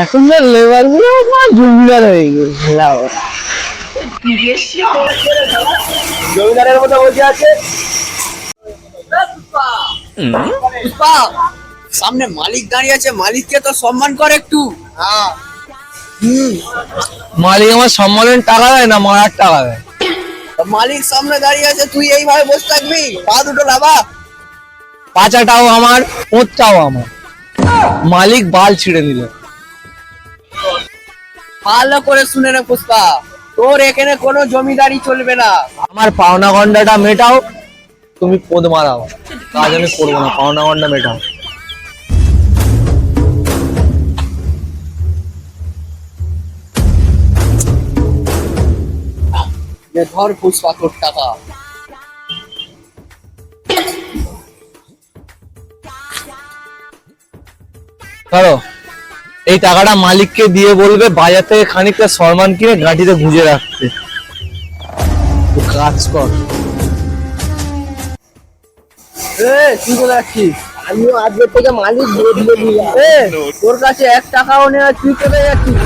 এখনকার লেবার গুলো জমিদার হয়ে গেছে। জমিদারের মতো বসে আছে। পুষ্পা, সামনে মালিক দাঁড়িয়ে আছে, মালিককে তো সম্মান কর একটু। হ্যাঁ। মালিক আমার সম্মানের টাকা দেয় না, মারার টাকা দেয়। মালিক সামনে দাঁড়িয়ে আছে, তুই এইভাবে বসে থাকবি? পা দুটো লাভা। পাচাটাও আমার, ওঁতটাও আমার। মালিক বাল ছিঁড়ে নিল। ভালো করে শুনে নে পুষ্পা, তোর এখানে কোনো জমিদারি চলবে না। আমার পাওনা গন্ডাটা মেটাও, তুমি পোদ মারাও, কাজ আমি করবো না। পাওনা গন্ডা মেটাও। ধর পুষ্পা তোর টাকা। ধরো, এই টাকাটা মালিককে দিয়ে বলবে বাজার থেকে খানিকটা সরমান কিনে গাঁটিতে গুঁজে রাখতে। তো কাজ কর। তুই কোথায় যাচ্ছিস? আমিও আজকের থেকে মালিক বদলে দিলাম। তোর কাছে 1 টাকাও নেই, তুই কোথায় যাচ্ছিস?